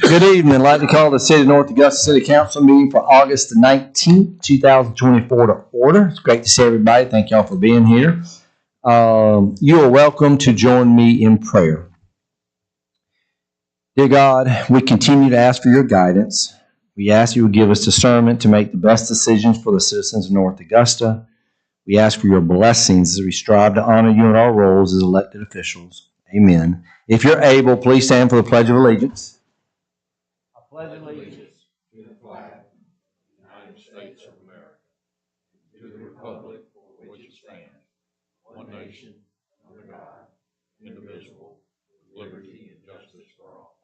Good evening. I'd like to call the City of North Augusta City Council meeting for August the 19th, 2024 to order. It's great to see everybody. Thank y'all for being here. You are welcome to join me in prayer. Dear God, we continue to ask for your guidance. We ask you to give us discernment to make the best decisions for the citizens of North Augusta. We ask for your blessings as we strive to honor you in our roles as elected officials. Amen. If you're able, please stand for the Pledge of Allegiance. I pledge allegiance to the flag of the United States of America, to the republic for which it stands, one nation, under God, indivisible, with liberty and justice for all.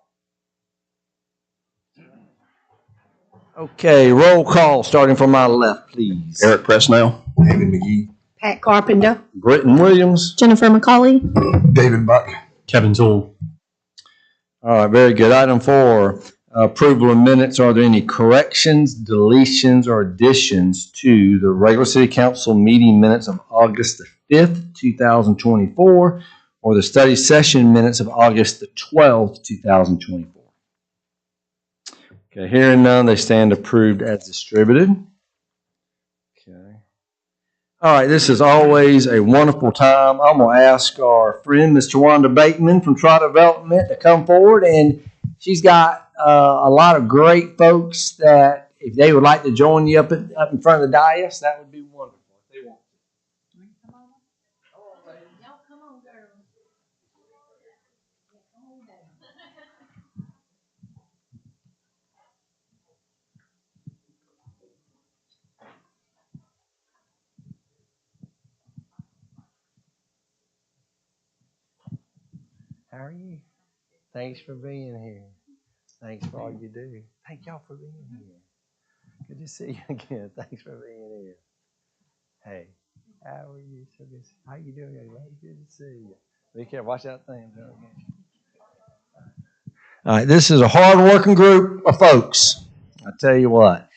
Okay, roll call starting from my left, please. Eric Presnell. David McGee. Pat Carpenter. Britton Williams. Jennifer McCauley. David Buck. Kevin Toole. All right, very good. Item 4, approval of minutes. Are there any corrections, deletions, or additions to the regular City Council meeting minutes of August the 5th, 2024, or the study session minutes of August the 12th, 2024? Okay, hearing none, they stand approved as distributed. Okay. All right, this is always a wonderful time. I'm going to ask our friend, Ms. Tawanda Bateman from Tri Development, to come forward, and she's got a lot of great folks that if they would like to join you up in front of the dais, that would be wonderful if they want to. Come on. Y'all come on, girl. How are you? Thanks for being here. Thanks for all you do. Thank y'all for being here. Good to see you again. Thanks for being here. Hey, how are you? So good. How you doing? Good to see you. Be careful. Watch that thing. All right, this is a hard-working group of folks. I tell you what.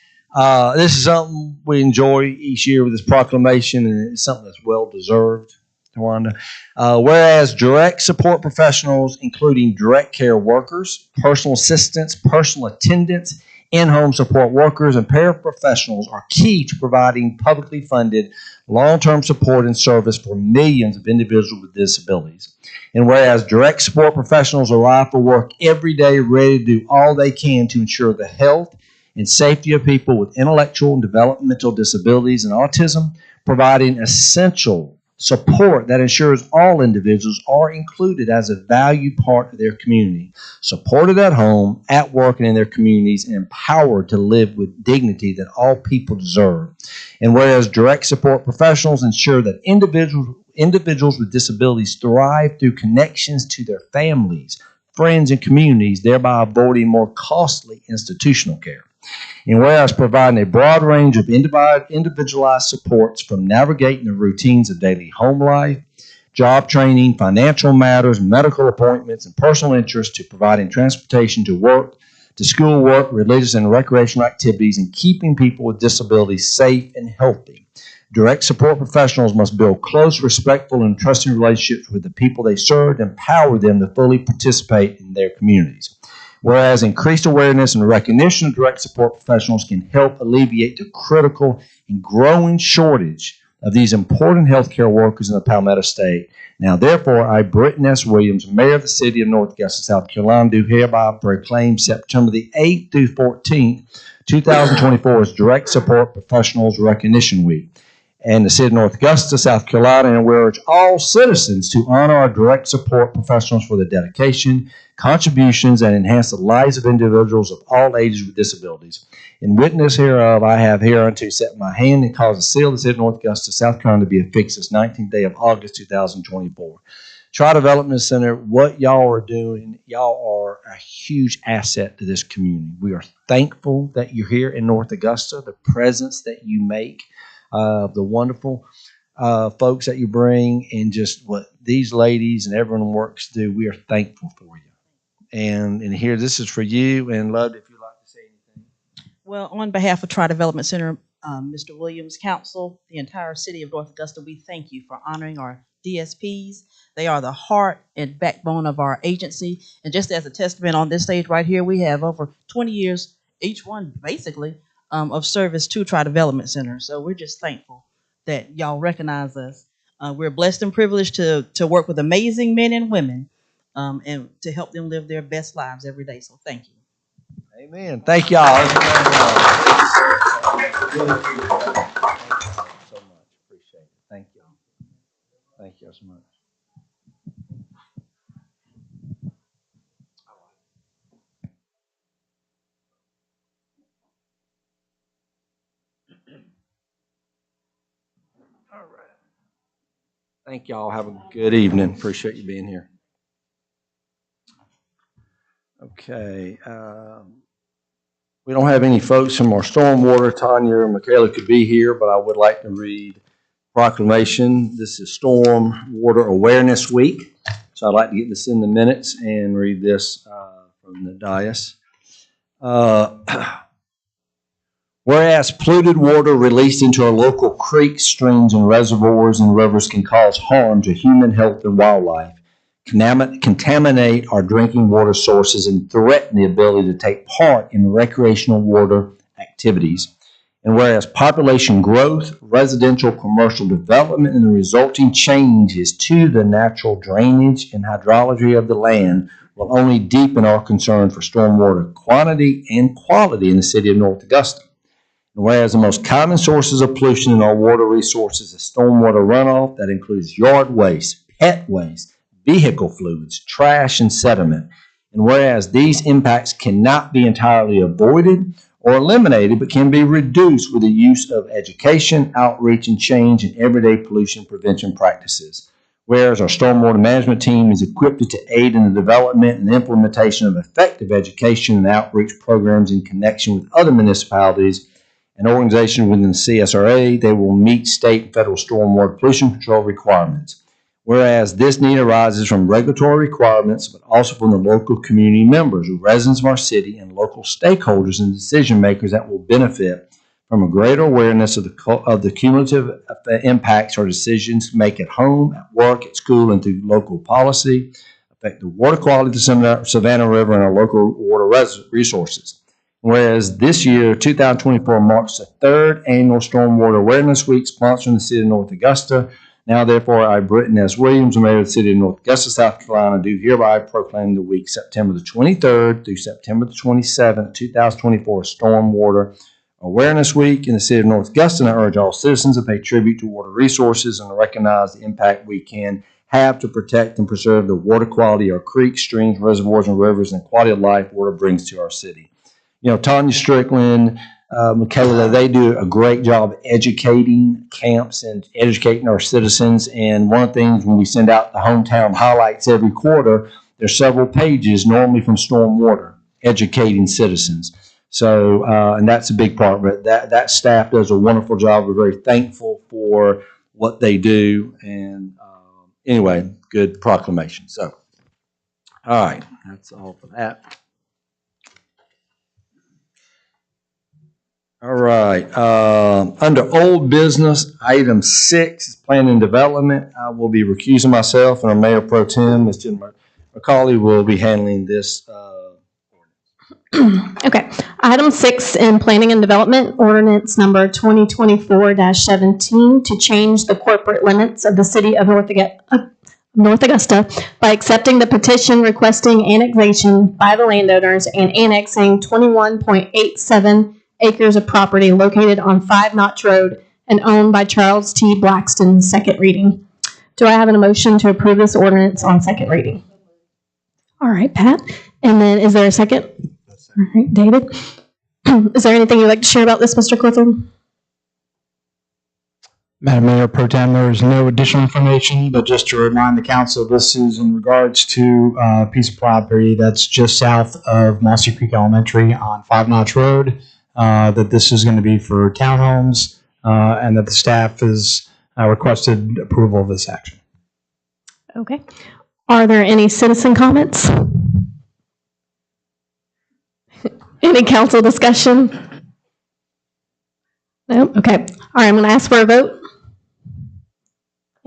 This is something we enjoy each year with this proclamation, and it's something that's well-deserved. Tawanda. Whereas direct support professionals, including direct care workers, personal assistants, personal attendants, in-home support workers, and paraprofessionals are key to providing publicly funded long-term support and service for millions of individuals with disabilities. And whereas direct support professionals arrive for work every day ready to do all they can to ensure the health and safety of people with intellectual and developmental disabilities and autism, providing essential support that ensures all individuals are included as a valued part of their community, supported at home, at work, and in their communities, and empowered to live with dignity that all people deserve. And whereas direct support professionals ensure that individuals with disabilities thrive through connections to their families, friends, and communities, thereby avoiding more costly institutional care. And whereas providing a broad range of individualized supports from navigating the routines of daily home life, job training, financial matters, medical appointments, and personal interests to providing transportation to work, to school work, religious and recreational activities, and keeping people with disabilities safe and healthy. Direct support professionals must build close, respectful, and trusting relationships with the people they serve and empower them to fully participate in their communities. Whereas increased awareness and recognition of direct support professionals can help alleviate the critical and growing shortage of these important healthcare workers in the Palmetto State. Now, therefore, I, Britton S. Williams, Mayor of the City of North Augusta, South Carolina, do hereby proclaim September the 8th through 14th, 2024 as Direct Support Professionals Recognition Week. And the City of North Augusta, South Carolina, and we urge all citizens to honor our direct support professionals for their dedication, contributions, and enhance the lives of individuals of all ages with disabilities. In witness hereof, I have hereunto set my hand and caused the seal of the City of North Augusta, South Carolina, to be affixed this 19th day of August, 2024. Tri Development Center, what y'all are doing, y'all are a huge asset to this community. We are thankful that you're here in North Augusta, the presence that you make, the wonderful folks that you bring, and just what these ladies and everyone works to do. We are thankful for you. And here, this is for you. And love, if you'd like to say anything. Well, on behalf of Tri Development Center, Mr. Williams, Council, the entire City of North Augusta, we thank you for honoring our DSPs. They are the heart and backbone of our agency. And just as a testament on this stage right here, we have over 20 years, each one basically, of service to Tri-Development Center. So we're just thankful that y'all recognize us. We're blessed and privileged to work with amazing men and women and to help them live their best lives every day. So thank you. Amen. Thank y'all. Really appreciate it. So much. Appreciate it. Thank y'all. Thank y'all so much. All right. Thank y'all. Have a good evening. Appreciate you being here. Okay. We don't have any folks from our stormwater. Tanya or Michaela could be here, but I would like to read proclamation. This is Storm Water Awareness Week. So I'd like to get this in the minutes and read this from the dais. Whereas polluted water released into our local creeks, streams, and reservoirs and rivers can cause harm to human health and wildlife, contaminate our drinking water sources, and threaten the ability to take part in recreational water activities. And whereas population growth, residential commercial development, and the resulting changes to the natural drainage and hydrology of the land will only deepen our concern for stormwater quantity and quality in the city of North Augusta. And whereas the most common sources of pollution in our water resources is stormwater runoff that includes yard waste, pet waste, vehicle fluids, trash, and sediment. And whereas these impacts cannot be entirely avoided or eliminated, but can be reduced with the use of education, outreach, and change in everyday pollution prevention practices. Whereas our stormwater management team is equipped to aid in the development and implementation of effective education and outreach programs in connection with other municipalities and organizations within the CSRA, they will meet state and federal stormwater pollution control requirements. Whereas this need arises from regulatory requirements, but also from the local community members, residents of our city, and local stakeholders and decision makers that will benefit from a greater awareness of the cumulative impacts our decisions make at home, at work, at school, and through local policy, affect the water quality of the Savannah River and our local water resources. Whereas this year, 2024, marks the third annual Stormwater Awareness Week sponsored in the city of North Augusta. Now, therefore, I, Britton S. Williams, Mayor of the city of North Augusta, South Carolina, do hereby proclaim the week September the 23rd through September the 27th, 2024, Stormwater Awareness Week in the city of North Augusta. And I urge all citizens to pay tribute to water resources and to recognize the impact we can have to protect and preserve the water quality of our creeks, streams, reservoirs, and rivers, and the quality of life water brings to our city. You know, Tanya Strickland, Michaela, they do a great job educating camps and educating our citizens. And one of the things when we send out the hometown highlights every quarter, there's several pages normally from Stormwater educating citizens. So, and that's a big part of it. That staff does a wonderful job. We're very thankful for what they do. And anyway, good proclamation. So, all right, that's all for that. All right. Under old business, item 6 is planning and development. I will be recusing myself, and our Mayor Pro Tem, Ms. Jen McCauley, will be handling this. Okay. Item 6 in Planning and Development, ordinance number 2024-17 to change the corporate limits of the city of North Augusta by accepting the petition requesting annexation by the landowners and annexing 21.87 acres of property located on 5 Notch Road and owned by Charles T. Blackston. Second reading. Do I have an motion to approve this ordinance on second reading? All right, Pat. And then is there a second? All right, David. Is there anything you'd like to share about this, Mr. Clifton? Madam Mayor Pro Tem, there is no additional information, but just to remind the council, this is in regards to a piece of property that's just south of Mossy Creek Elementary on 5 Notch Road, that this is going to be for townhomes, and that the staff has requested approval of this action. Okay. Are there any citizen comments? Any council discussion? No? Okay. All right, I'm going to ask for a vote.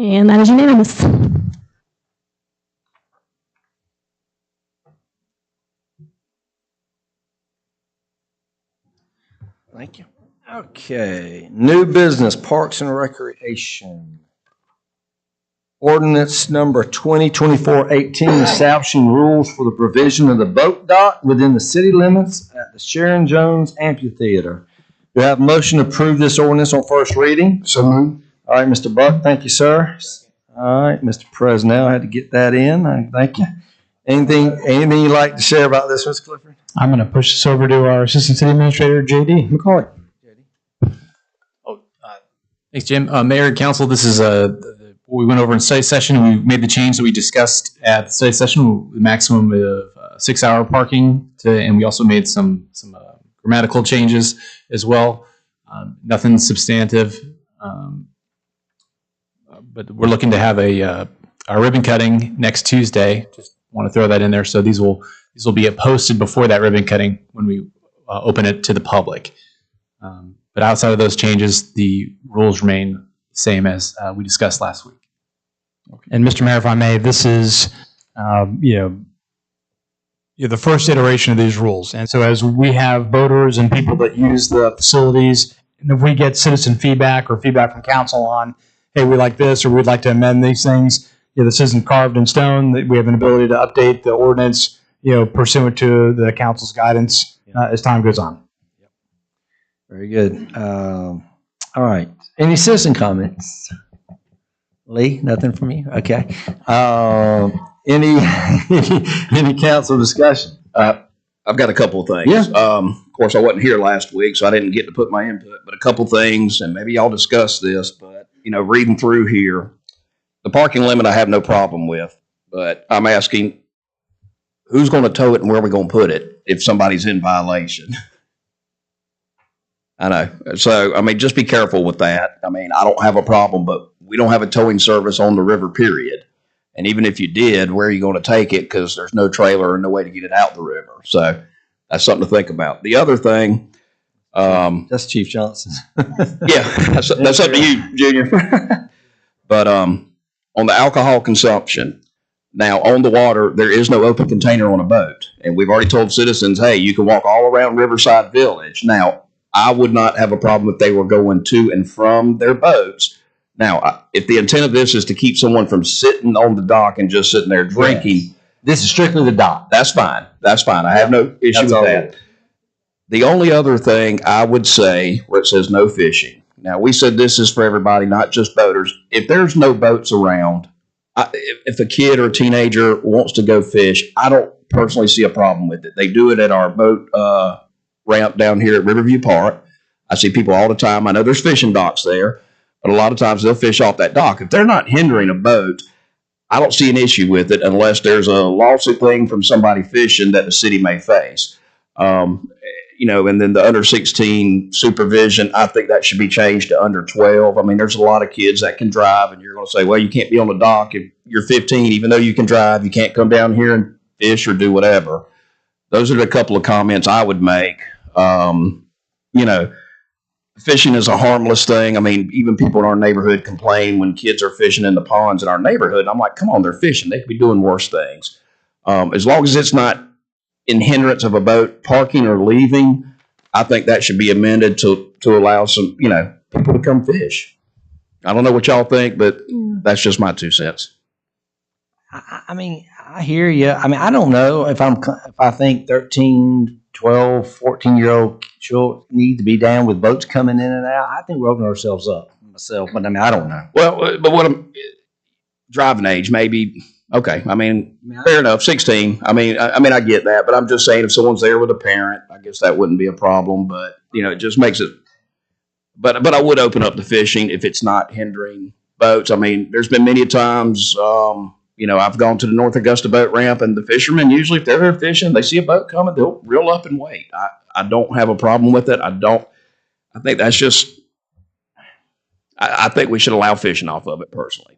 And that is unanimous. Thank you. Okay, new business, Parks and Recreation. Ordinance number 2024-18, establishing rules for the provision of the boat dock within the city limits at the Sharon Jones Amphitheater. Do I have a motion to approve this ordinance on first reading? So moved. All right, Mr. Buck, thank you, sir. All right, Mr. Presnell, I had to get that in. Thank you. Anything you'd like to share about this, Mr. Clifford? I'm going to push this over to our Assistant City Administrator, J.D. McCauley. Thanks, Jim. Mayor and Council, this is we went over in study session, and we made the change that we discussed at the study session, the maximum of 6-hour parking, and we also made some grammatical changes as well. Nothing substantive, but we're looking to have a ribbon cutting next Tuesday. Just want to throw that in there. So these will be posted before that ribbon cutting when we open it to the public. But outside of those changes, the rules remain the same as we discussed last week. And Mr. Mayor, if I may, this is, the first iteration of these rules. And so as we have boaters and people that use the facilities, and if we get citizen feedback or feedback from council on, hey, we like this, or we'd like to amend these things, this isn't carved in stone, that we have an ability to update the ordinance, pursuant to the council's guidance as time goes on. Very good. All right. Any citizen comments? Lee, nothing from you? Okay. Any council discussion? I've got a couple of things. Yeah. Of course, I wasn't here last week, so I didn't get to put my input, but a couple things, and maybe y'all discuss this, but, reading through here, the parking limit I have no problem with, but I'm asking, who's going to tow it and where are we going to put it if somebody's in violation? I know. So, just be careful with that. I don't have a problem, but we don't have a towing service on the river, period. And even if you did, where are you going to take it? Because there's no trailer and no way to get it out the river. So that's something to think about. The other thing. That's Chief Johnson. Yeah, that's up to you, Junior. But on the alcohol consumption, now on the water, there is no open container on a boat. And we've already told citizens, hey, you can walk all around Riverside Village. Now, I would not have a problem if they were going to and from their boats. Now, if the intent of this is to keep someone from sitting on the dock and just sitting there drinking. Yes. This is strictly the dock. That's fine. That's fine. I have no issue with that. The only other thing I would say where it says no fishing. Now, we said this is for everybody, not just boaters. If there's no boats around, if a kid or a teenager wants to go fish, I don't personally see a problem with it. They do it at our boat ramp down here at Riverview Park. I see people all the time. I know there's fishing docks there, but a lot of times they'll fish off that dock. If they're not hindering a boat, I don't see an issue with it unless there's a lawsuit thing from somebody fishing that the city may face. And then the under 16 supervision, I think that should be changed to under 12. There's a lot of kids that can drive, and you're going to say, well, you can't be on the dock if you're 15, even though you can drive. You can't come down here and fish or do whatever. Those are a couple of comments I would make. Fishing is a harmless thing. Even people in our neighborhood complain when kids are fishing in the ponds in our neighborhood. I'm like, come on, they're fishing. They could be doing worse things. As long as it's not in hindrance of a boat parking or leaving, I think that should be amended to allow some, people to come fish. I don't know what y'all think, but that's just my 2 cents. I hear you. I don't know if I think 13, 12, 14-year-old children need to be down with boats coming in and out. I think we're opening ourselves up myself, but I don't know. Well, but what I'm driving age, maybe. Okay. Fair enough. 16. I get that, but I'm just saying if someone's there with a parent, I guess that wouldn't be a problem, but it just makes it, but I would open up the fishing if it's not hindering boats. There's been many times, I've gone to the North Augusta boat ramp, and the fishermen, usually if they're there fishing, they see a boat coming, they'll reel up and wait. I don't have a problem with it. I think that's just, I think we should allow fishing off of it personally.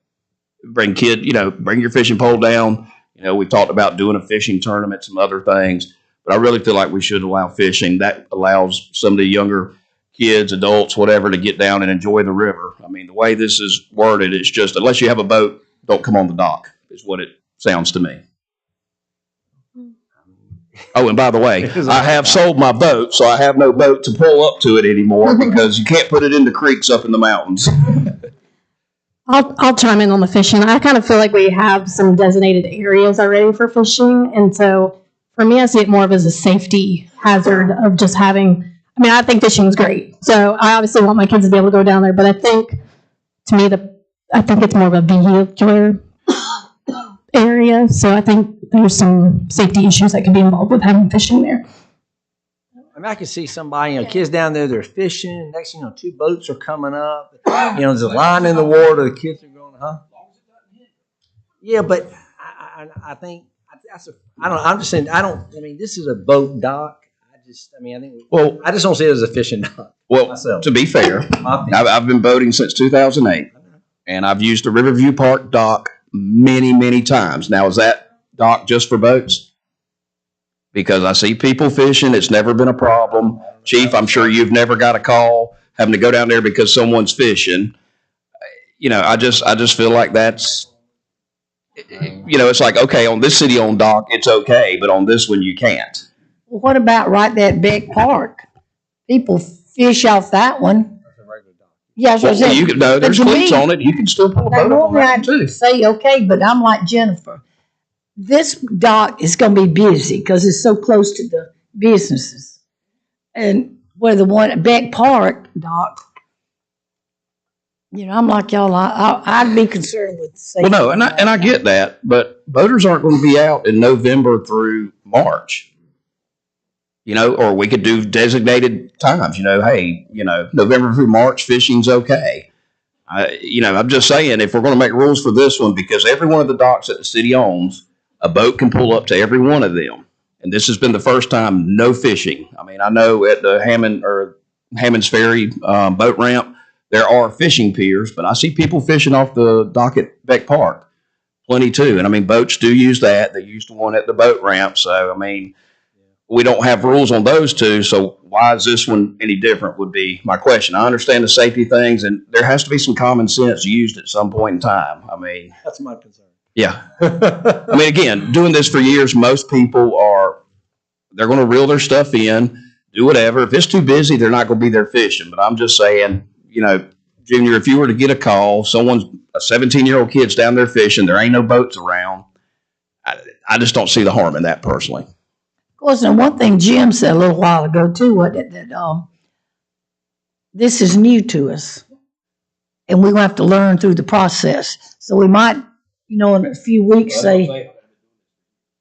Bring your fishing pole down. We've talked about doing a fishing tournament, some other things, but I really feel like we should allow fishing. That allows some of the younger kids, adults, whatever, to get down and enjoy the river. I mean, the way this is worded, it's just unless you have a boat, don't come on the dock, is what it sounds to me. Oh, and by the way, I have sold my boat, so I have no boat to pull up to it anymore because you can't put it in the creeks up in the mountains. I'll chime in on the fishing. I kind of feel like we have some designated areas already for fishing, and so for me, I see it more of as a safety hazard of just having. I mean, I think fishing is great, so I obviously want my kids to be able to go down there. But I think, to me, I think it's more of a vehicular area. So I think there's some safety issues that could be involved with having fishing there. I mean, I can see somebody, kids down there, they're fishing. Next thing you know, 2 boats are coming up. There's a line in the water. The kids are going, huh? Yeah, but I think that's I'm just saying, this is a boat dock. I just don't see it as a fishing dock. Well, myself. to be fair, I've been boating since 2008, and I've used the Riverview Park dock many, many times. Now, is that dock just for boats? Because I see people fishing. It's never been a problem. Chief, I'm sure you've never got a call having to go down there because someone's fishing. I just feel like that's, it's like, okay, on this city-owned dock, it's okay, but on this one, you can't. Well, what about right there at Beck Park? People fish off that one. That's a regular dock. Yeah, so there's cleats on it. You can still pull a boat on that too. Say okay, but I'm like Jennifer. This dock is going to be busy because it's so close to the businesses, and where the one at Beck Park dock. I'm like y'all. I'd be concerned with safety. Well, no, and I get that, but boaters aren't going to be out in November through March. Or we could do designated times. Hey, November through March fishing's okay. I'm just saying if we're going to make rules for this one, because every one of the docks that the city owns, a boat can pull up to every one of them. And this has been the first time no fishing. I mean, I know at the Hammond's Ferry boat ramp, there are fishing piers, but I see people fishing off the dock at Beck Park. Plenty too. And I mean, boats do use that. They use the one at the boat ramp. So, I mean, we don't have rules on those two. So why is this one any different would be my question. I understand the safety things, and there has to be some common sense used at some point in time. I mean, that's my concern. Yeah. I mean, again, doing this for years, most people they're going to reel their stuff in, do whatever. If it's too busy, they're not going to be there fishing. But I'm just saying, Junior, if you were to get a call, a 17-year-old kid's down there fishing, there ain't no boats around. I just don't see the harm in that personally. Of course, and one thing Jim said a little while ago too, that this is new to us, and we're going to have to learn through the process. So we might, in a few weeks say,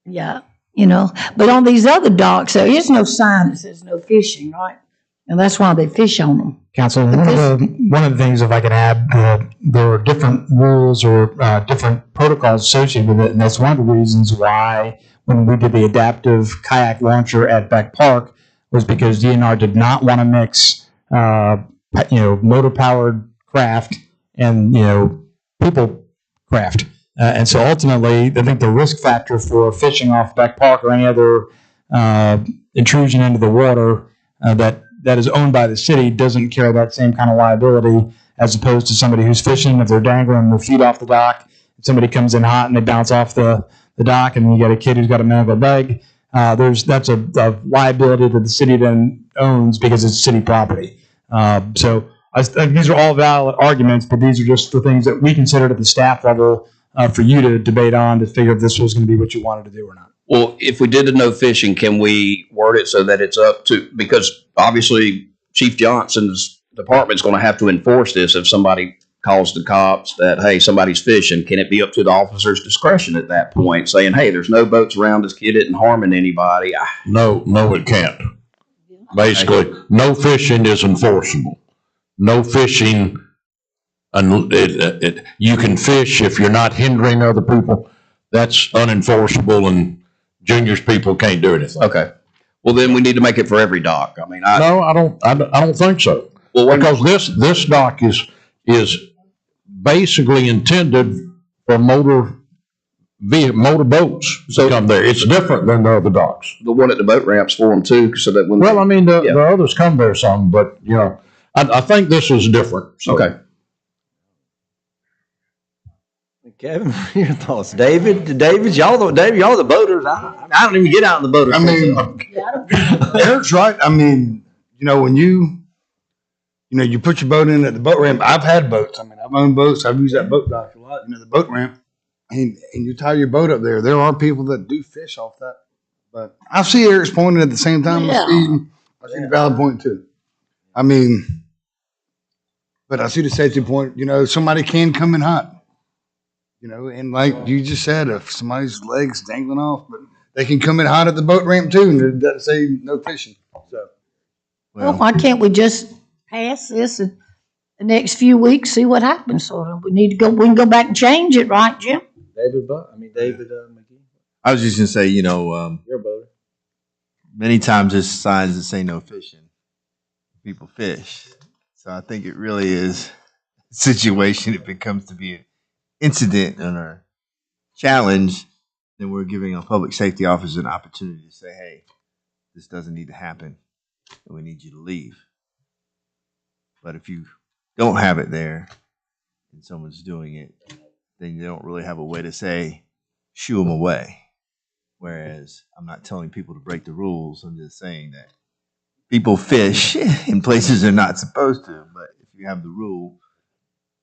yeah, But on these other docks, there is no sign that says no fishing, right? And that's why they fish on them. Council, one of the things, if I can add, there are different rules or different protocols associated with it, and that's one of the reasons why when we did the adaptive kayak launcher at Beck Park was because DNR did not want to mix, motor-powered craft and people craft, and so ultimately, I think the risk factor for fishing off Beck Park or any other intrusion into the water that is owned by the city doesn't carry that same kind of liability as opposed to somebody who's fishing. If they're dangling their feet off the dock, if somebody comes in hot and they bounce off the dock, and you got a kid who's got a mangled leg, that's a liability that the city then owns because it's city property. So I think these are all valid arguments, but these are just the things that we considered at the staff level for you to debate on to figure if this was going to be what you wanted to do or not. Well, if we did a no fishing, can we word it so that it's up to, because obviously Chief Johnson's department's going to have to enforce this if somebody calls the cops that, hey, somebody's fishing. Can it be up to the officer's discretion at that point, saying, hey, there's no boats around, this kid isn't harming anybody? No, it can't. Basically, no fishing is enforceable. No fishing, you can fish if you're not hindering other people. That's unenforceable, and Junior's people can't do anything. Okay. Well, then we need to make it for every dock. I mean, no, I don't think so. Well, because this dock is basically intended for motor motor boats that come there. It's different than the other docks. The one at the boat ramps for them too, so that when Well, I mean, the Yeah. others come there some, but, you know, I think this is different. So. okay. Kevin, your thoughts? David, y'all the boaters. I don't even get out in the boaters. I mean, Eric's right. I mean, you know, when you put your boat in at the boat ramp. I've had boats. I mean, I've owned boats. I've used that boat dock a lot. You know, the boat ramp, and you tie your boat up there. There are people that do fish off that. But I see Eric's pointing at the same time. Yeah. I see the valid point too. I mean, but I see the safety point. You know, somebody can come in hot. You know, and like you just said, if somebody's legs dangling off, but they can come in hot at the boat ramp too, and it doesn't say no fishing. So, Well, why can't we just pass this in the next few weeks, see what happens? So we need to we can go back and change it, right, Jim? David McGee. I was just gonna say, you know, You're a boater. many times there's signs that say no fishing. People fish. So I think it really is a situation. If it comes to be an incident and a challenge, then we're giving a public safety officer an opportunity to say, hey, this doesn't need to happen and we need you to leave. But if you don't have it there and someone's doing it, then you don't really have a way to say, shoo them away. Whereas I'm not telling people to break the rules. I'm just saying that people fish in places they're not supposed to. But if you have the rule,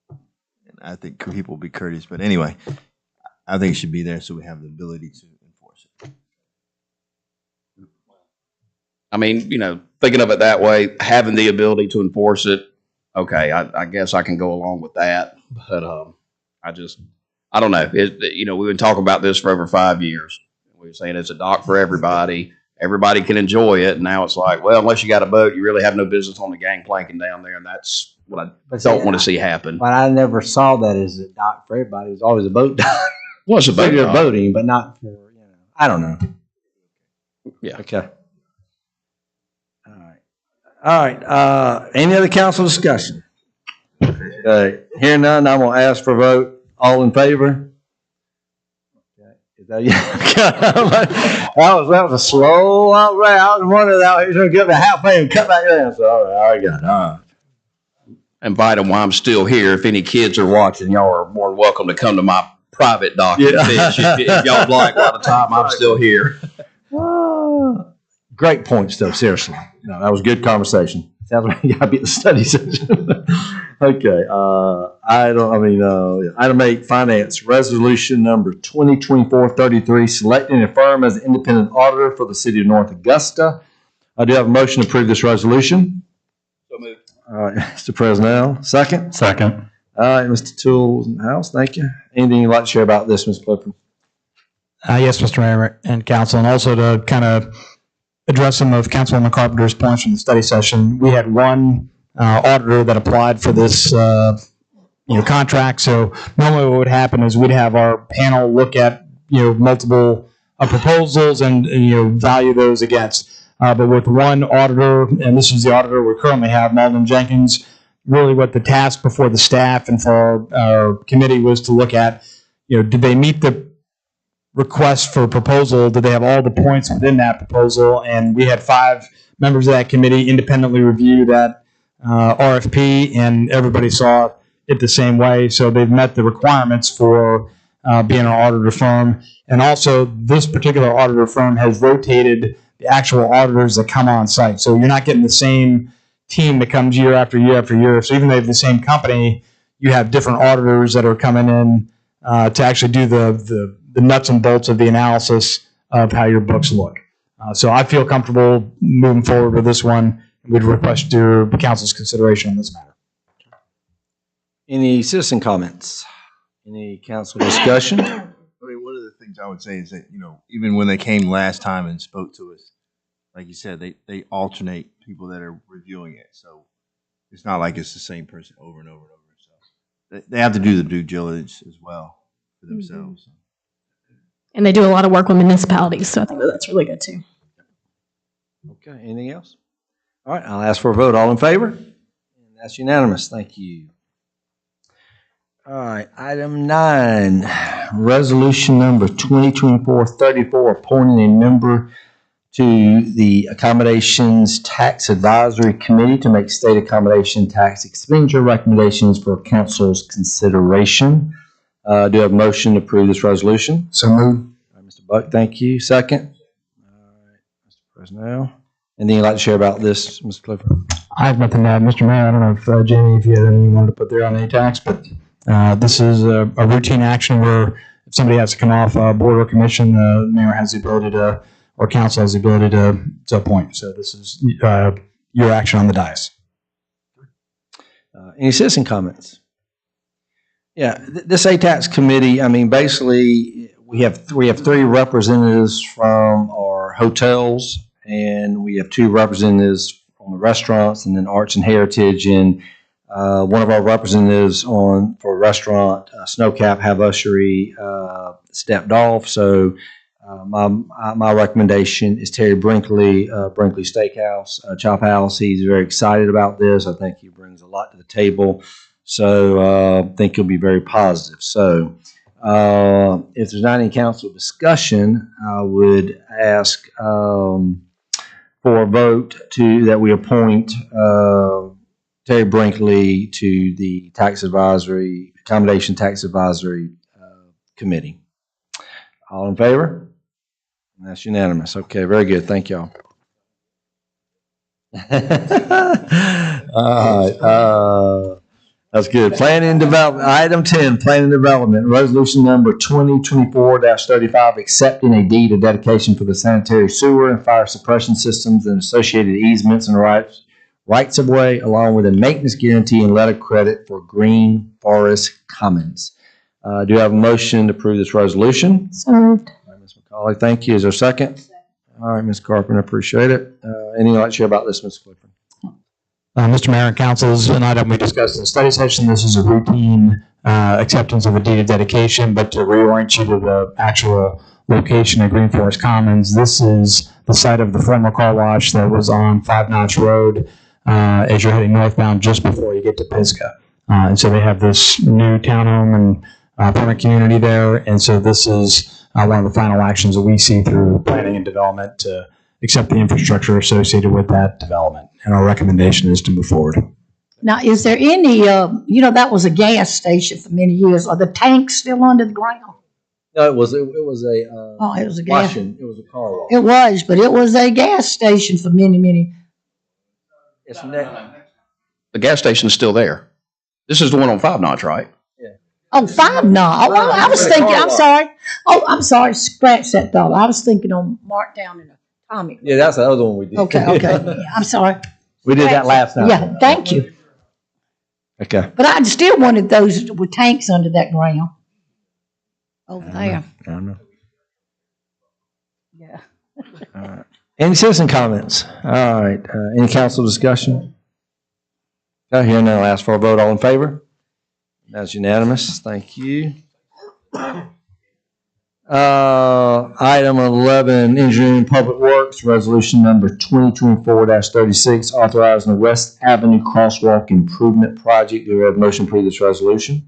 and I think people will be courteous. But anyway, I think it should be there so we have the ability to enforce it. I mean, you know, thinking of it that way, having the ability to enforce it, okay, I guess I can go along with that. But I don't know. You know, we've been talking about this for over 5 years. We were saying it's a dock for everybody. Everybody can enjoy it. And now it's like, well, unless you got a boat, you really have no business on the gangplanking down there. And that's what I don't want to see happen. But I never saw that as a dock for everybody. It was always a boat dock. Well, it's a boat Regular dock. boating, but not for, you know, I don't know. Yeah. Okay. All right. Any other council discussion? Okay. Hearing none, I'm going to ask for a vote. All in favor? Okay. Is that you? that was a slow round. I was wondering how he was going to get the halfway and cut back down. So, all right, got it. All right. Invite them while I'm still here. If any kids are watching, y'all are more than welcome to come to my private dock and fish. If y'all like a lot of time, I'm still here. Great points, though. Seriously, no, that was good conversation. Sounds like you got to be at the study session. Okay. Item 8, finance resolution number 2024-33, selecting a firm as an independent auditor for the city of North Augusta. I do have a motion to approve this resolution. So moved. All right, Mr. President, second. Second. All right, Mr. Tools in the house. Thank you. Anything you'd like to share about this, Ms. Clifford? Yes, Mr. Mayor and Council, and also to kind of address some of Councilwoman Carpenter's points from the study session. We had one auditor that applied for this contract. So normally what would happen is we'd have our panel look at multiple proposals and value those against. But with one auditor, and this is the auditor we currently have, Malden Jenkins, really what the task before the staff and for our committee was to look at, did they meet the request for proposal? Did they have all the points within that proposal? And we had 5 members of that committee independently review that RFP, and everybody saw it the same way. So they've met the requirements for being an auditor firm. And also, this particular auditor firm has rotated the actual auditors that come on site. So you're not getting the same team that comes year after year after year. So even though they have the same company, you have different auditors that are coming in to actually do the nuts and bolts of the analysis of how your books look. So I feel comfortable moving forward with this one. We'd request your council's consideration on this matter. Any citizen comments? Any council discussion? I mean, one of the things I would say is that, even when they came last time and spoke to us, like you said, they alternate people that are reviewing it. So it's not like it's the same person over and over and over. So they have to do the due diligence as well for themselves. Mm-hmm. And they do a lot of work with municipalities, so I think that's really good too. Okay, anything else? All right, I'll ask for a vote. All in favor? And that's unanimous. Thank you. All right, item 9, resolution number 2024-34, appointing a member to the Accommodations Tax Advisory Committee to make state accommodation tax expenditure recommendations for council's consideration. Do I have a motion to approve this resolution? So moved. All right, Mr. Buck, thank you. Second? All right, Mr. President. Anything you'd like to share about this, Mr. Clifford? I have nothing to add, Mr. Mayor. I don't know if Jamie, if you had anything you wanted to put there on any tax, but this is a routine action where if somebody has to come off a board or commission, the mayor has the ability to, or council has the ability to appoint. So this is your action on the dais. Any citizen comments? Yeah, this ATAX committee, I mean, basically, we have 3 representatives from our hotels, and we have 2 representatives on the restaurants, and then arts and heritage, and one of our representatives for restaurant, Snowcap Havushery, stepped off. So my recommendation is Terry Brinkley, Brinkley Steakhouse, Chop House. He's very excited about this. I think he brings a lot to the table. So I think he'll be very positive. So if there's not any council discussion, I would ask for a vote that we appoint Terry Brinkley to the Accommodation Tax Advisory Committee. All in favor? That's unanimous. Okay, very good. Thank y'all. All right. That's good. Planning and Development. Item 10, Planning and Development. Resolution number 2024-35, accepting a deed of dedication for the sanitary sewer and fire suppression systems and associated easements and rights of way, along with a maintenance guarantee and letter of credit for Green Forest Commons. Do you have a motion to approve this resolution? So moved. All right, Ms. McCauley, thank you. Is there a second? All right, Ms. Carpenter, appreciate it. Anything you'd like to share about this, Ms. Clifford? Mr. Mayor and Council, this is an item we discussed in the study session. This is a routine acceptance of a deed of dedication, but to reorient you to the actual location of Green Forest Commons, this is the site of the former car wash that was on 5 Notch Road as you're heading northbound just before you get to Pisgah. And so they have this new townhome and apartment community there, and so this is one of the final actions that we see through planning and development to accept the infrastructure associated with that development. And our recommendation is to move forward. Now, is there any, that was a gas station for many years. Are the tanks still under the ground? No, it was a It was a gas. washing. It was a car wash. It was, but it was a gas station for many. It's The gas station's still there. This is the one on 5 Notch, right? Oh, 5 Notch. Oh, I was thinking, I'm sorry. Oh, I'm sorry. Scratch that thought. I was thinking on Marktown and Tommy. Yeah, that's the other one we did. Okay. Yeah, I'm sorry. We did that last night. Yeah, thank you. Okay. But I still wanted those with tanks under that ground. Over there. I don't know. Yeah. All right. Any citizen comments? All right. Any council discussion? Here now, ask for a vote. All in favor? That's unanimous. Thank you. Item 11, Engineering Public Works, Resolution number 2024-36, authorizing the West Avenue Crosswalk Improvement Project. Do we have a motion to approve this resolution?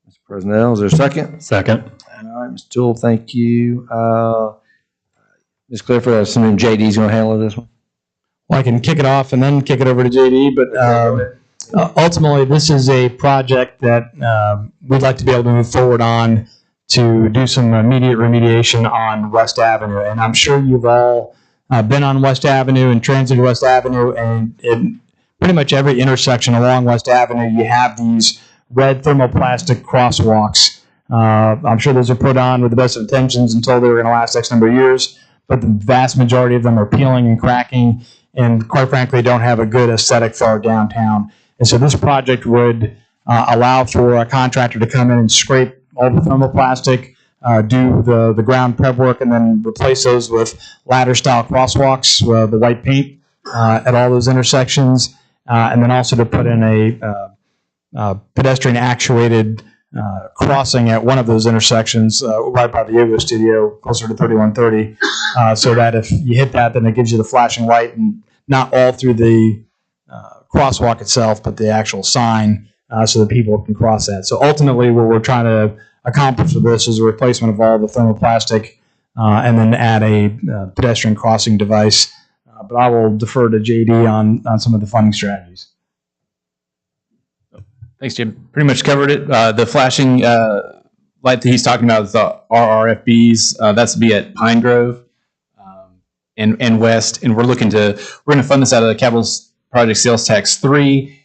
Mr. President, is there a second? Second. All right, Mr. Toole, thank you. Ms. Clifford, I assume JD's going to handle this one? Well, I can kick it off and then kick it over to JD, but ultimately, this is a project that we'd like to be able to move forward on to do some immediate remediation on West Avenue. And I'm sure you've all been on West Avenue and transited West Avenue, and in pretty much every intersection along West Avenue, you have these red thermoplastic crosswalks. I'm sure those are put on with the best of intentions until they were going to last X number of years, but the vast majority of them are peeling and cracking, and quite frankly, don't have a good aesthetic for our downtown. And so this project would allow for a contractor to come in and scrape all the thermoplastic, do the ground prep work, and then replace those with ladder-style crosswalks, the white paint at all those intersections, and then also to put in a pedestrian-actuated crossing at one of those intersections right by the yoga studio, closer to 3130, so that if you hit that, then it gives you the flashing light, and not all through the crosswalk itself, but the actual sign so that people can cross that. So ultimately, what we're trying to accomplish with this is a replacement of all the thermoplastic and then add a pedestrian crossing device. But I will defer to JD on some of the funding strategies. Thanks, Jim. Pretty much covered it. The flashing light that he's talking about is the RRFBs. That's to be at Pine Grove and West. And we're going to fund this out of the Capital Project Sales Tax 3,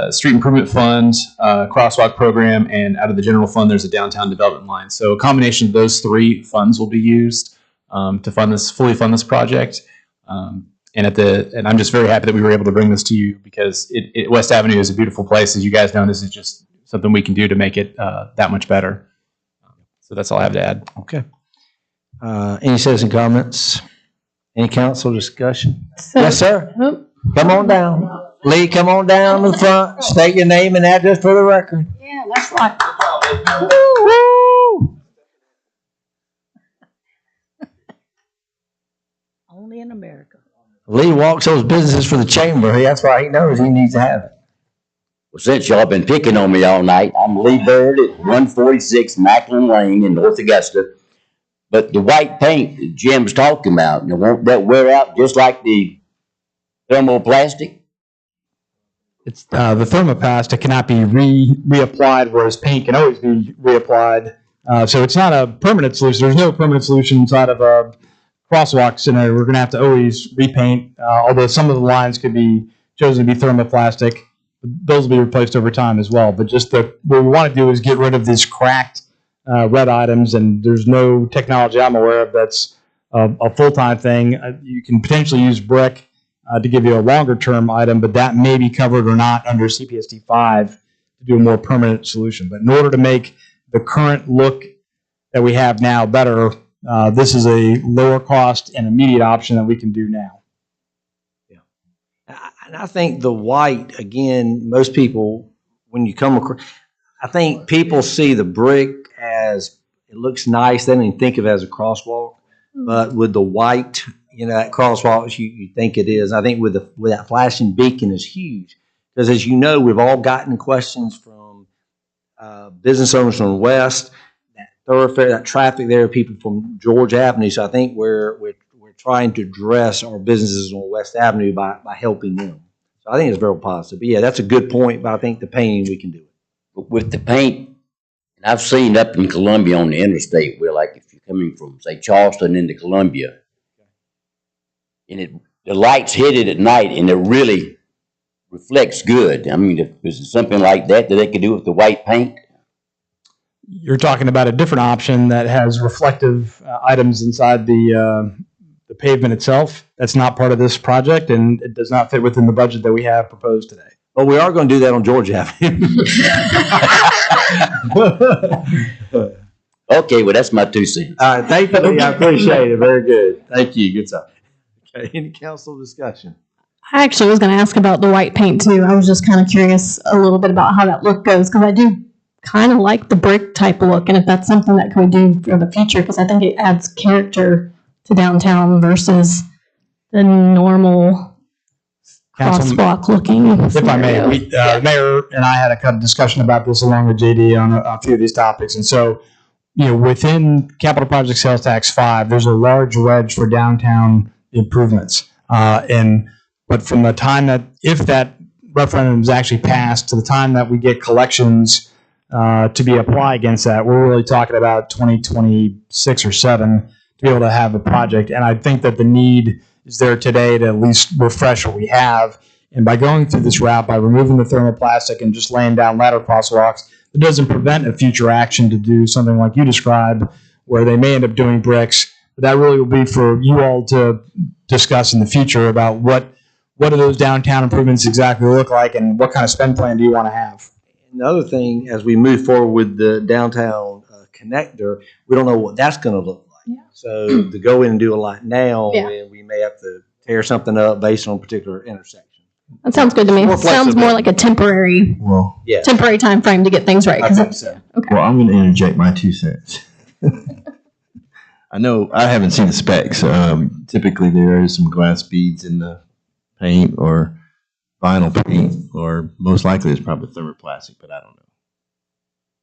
Street Improvement Fund, Crosswalk Program, and out of the general fund, there's a downtown development line. So a combination of those 3 funds will be used to fully fund this project. And I'm just very happy that we were able to bring this to you because West Avenue is a beautiful place. As you guys know, this is just something we can do to make it that much better. So that's all I have to add. Okay. Any citizen comments? Any council discussion? Yes, sir. Come on down. Lee, come on down to the front. State your name and address for the record. Yeah, that's right. Only in America. Lee walks those businesses for the chamber. That's why he knows he needs to have it. Well, since y'all been picking on me all night, I'm Lee Bird at 146 Macklin Lane in North Augusta. But the white paint that Jim's talking about, won't that wear out just like the thermoplastic? It's the thermoplastic cannot be reapplied, whereas paint can always be reapplied. So it's not a permanent solution. There's no permanent solution inside of a crosswalk scenario. We're going to have to always repaint, although some of the lines could be chosen to be thermoplastic. Those will be replaced over time as well. But just what we want to do is get rid of these cracked red items, and there's no technology I'm aware of that's a full-time thing. You can potentially use brick to give you a longer-term item, but that may be covered or not under CPSD 5 to do a more permanent solution. But in order to make the current look that we have now better, this is a lower cost and immediate option that we can do now. And I think the white, again, most people, when you come across, I think people see the brick as it looks nice. They don't even think of it as a crosswalk. But with the white, that crosswalk, you think it is. I think with that flashing beacon is huge. Because as you know, we've all gotten questions from business owners from the West, that thoroughfare, that traffic there, people from George Avenue. So I think we're trying to address our businesses on West Avenue by helping them. So I think it's very positive. But yeah, that's a good point, but I think the painting, we can do it. But with the paint, and I've seen up in Columbia on the interstate where, like, if you're coming from, say, Charleston into Columbia, and the lights hit it at night, and it really reflects good. I mean, if there's something like that they could do with the white paint. You're talking about a different option that has reflective items inside the pavement itself. That's not part of this project, and it does not fit within the budget that we have proposed today. But we are going to do that on George Avenue. Okay, well, that's my 2 cents. All right, thank you. I appreciate it. Very good. Thank you. Good stuff. Okay, any council discussion? I actually was going to ask about the white paint too. I was just kind of curious a little bit about how that look goes, because I do kind of like the brick type look, and if that's something that can we do for the future, because I think it adds character to downtown versus the normal crosswalk looking. If I may, the mayor and I had a discussion about this along with JD on a few of these topics, and so within Capital Project Sales Tax 5, there's a large wedge for downtown improvements, but from the time that, if that referendum is actually passed to the time that we get collections to be applied against that, we're really talking about 2026 or 7 to be able to have a project. And I think that the need is there today to at least refresh what we have. And by going through this route, by removing the thermoplastic and just laying down ladder crosswalks, it doesn't prevent a future action to do something like you described, where they may end up doing bricks. But that really will be for you all to discuss in the future about what do those downtown improvements exactly look like, and what kind of spend plan do you want to have. Another thing, as we move forward with the downtown connector, we don't know what that's going to look like. Yeah. So to go in and do a lot now, and we may have to tear something up based on a particular intersection. That sounds good to me. It sounds more like a temporary time frame to get things right. I think so. Okay. Well, I'm going to interject my 2 cents. I know I haven't seen the specs. Typically, there is some glass beads in the paint, or vinyl paint, or most likely it's probably thermoplastic, but I don't know.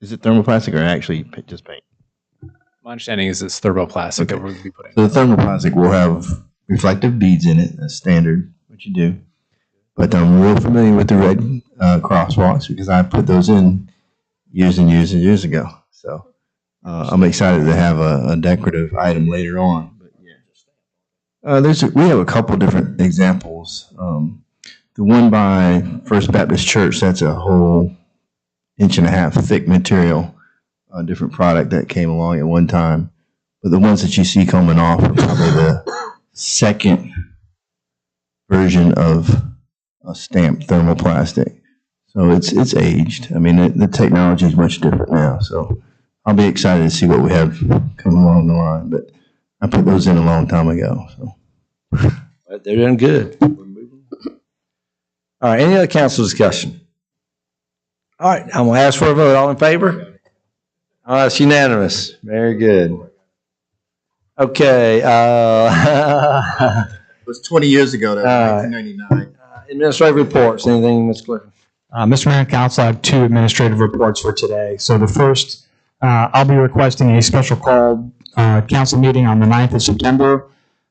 Is it thermoplastic or actually just paint? My understanding is it's thermoplastic that we're going to be putting. So the thermoplastic will have reflective beads in it. That's standard, what you do. But I'm real familiar with the red crosswalks because I put those in years and years and years ago. So I'm excited to have a decorative item later on. But yeah, we have a couple different examples. The one by First Baptist Church, that's a whole 1.5 inch thick material, a different product that came along at one time. But the ones that you see coming off are probably the second version of a stamped thermoplastic. So it's aged. I mean, the technology is much different now. So I'll be excited to see what we have coming along the line. But I put those in a long time ago. So But they're doing good. All right, any other council discussion? All right, I'm going to ask for a vote. All in favor? All right, it's unanimous. Very good. Okay. It was 20 years ago. That was 1999. Administrative reports. Anything, Ms. Clifford? Mr. Mayor and Council, I have 2 administrative reports for today. So the first, I'll be requesting a special called council meeting on the 9th of September,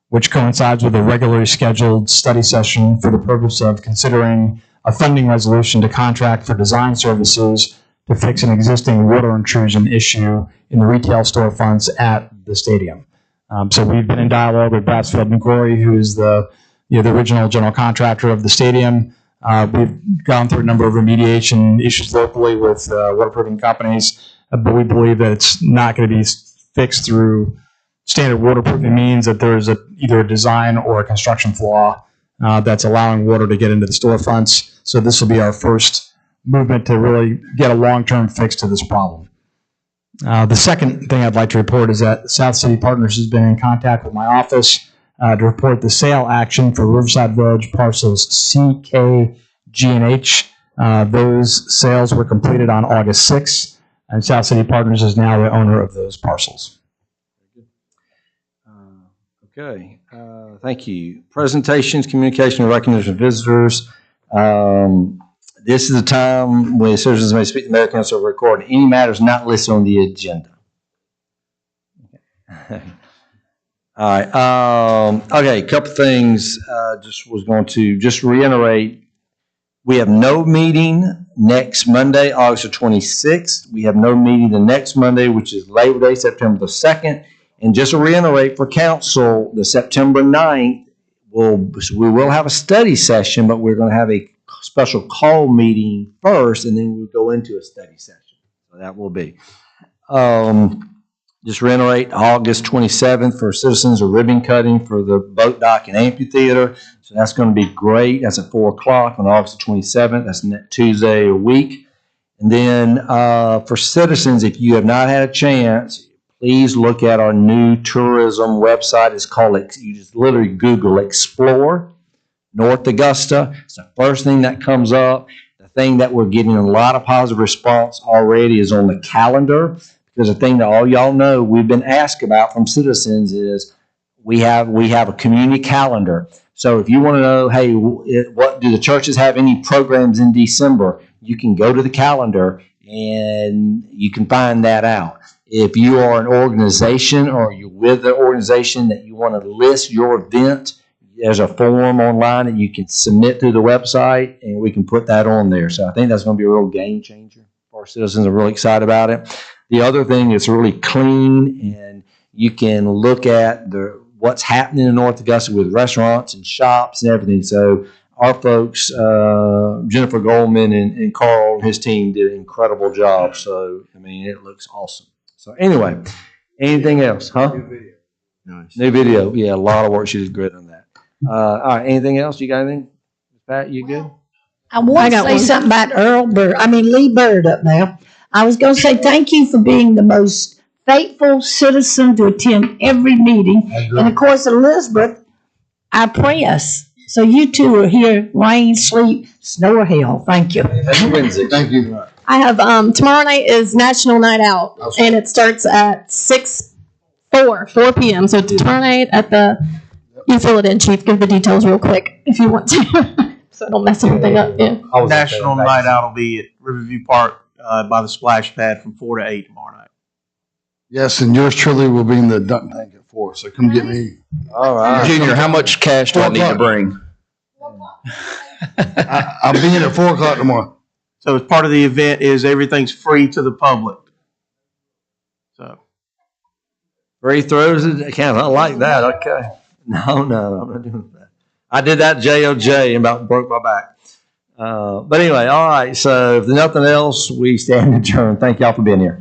which coincides with a regularly scheduled study session for the purpose of considering a funding resolution to contract for design services to fix an existing water intrusion issue in the retail storefronts at the stadium. So we've been in dialogue with Brassfield McCrory, who is the original general contractor of the stadium. We've gone through a number of remediation issues locally with waterproofing companies, but we believe that it's not going to be fixed through standard waterproofing means, that there is either a design or a construction flaw that's allowing water to get into the storefronts. So this will be our first movement to really get a long-term fix to this problem. The second thing I'd like to report is that South City Partners has been in contact with my office to report the sale action for Riverside Village parcels C, K, G, and H. Those sales were completed on August 6th, and South City Partners is now the owner of those parcels. Okay, thank you. Presentations, communication, and recognition of visitors. This is the time when citizens may speak to the Mayor, Council, or record any matters not listed on the agenda. All right. Okay, a couple things. Just was going to just reiterate. We have no meeting next Monday, August the 26th. We have no meeting the next Monday, which is Labor Day, September the 2nd. And just to reiterate for council, the September 9th, we will have a study session, but we're going to have a special call meeting first, and then we'll go into a study session. So that will be. Just reiterate, August 27th for citizens, a ribbon cutting for the boat dock and amphitheater. So that's going to be great. That's at 4 o'clock on August 27th. That's next Tuesday a week. And then for citizens, if you have not had a chance, please look at our new tourism website. It's called, you just literally Google Explore North Augusta. It's the first thing that comes up. The thing that we're getting a lot of positive response already is on the calendar. Because the thing that all y'all know we've been asked about from citizens is we have a community calendar. So if you want to know, hey, what do the churches have any programs in December? You can go to the calendar and you can find that out. If you are an organization or you're with an organization that you want to list your event, there's a form online that you can submit through the website, and we can put that on there. So I think that's going to be a real game changer. Our citizens are really excited about it. The other thing is really clean, and you can look at what's happening in North Augusta with restaurants and shops and everything. So our folks, Jennifer Goldman and Carl and his team did an incredible job. So, I mean, it looks awesome. So anyway, anything else, huh? New video. Nice. New video. Yeah, a lot of work. She did great on that. All right, anything else? You got anything? Pat, you good? I want to say something about Lee Bird up there. I was going to say thank you for being the most faithful citizen to attend every meeting. And of course, Elizabeth, our press. So you two are here, rain, sleet, snow, or hail. Thank you. Thank you. I have, tomorrow night is National Night Out, and it starts at 4 p.m. So tomorrow night at you fill it in, Chief, give the details real quick if you want to. so I don't mess everything up. Yeah. National Night Out will be at Riverview Park by the splash pad from 4 to 8 tomorrow night. Yes, and yours truly will be in the dunk tank at 4, so come get me. All right. Junior, how much cash do I need to bring? I'll be in at 4 o'clock tomorrow. So as part of the event is everything's free to the public. So Free throws account. I like that. Okay. No, I'm not doing that. I did that JOJ and about broke my back. But anyway, all right. So if there's nothing else, we stand adjourned. Thank y'all for being here.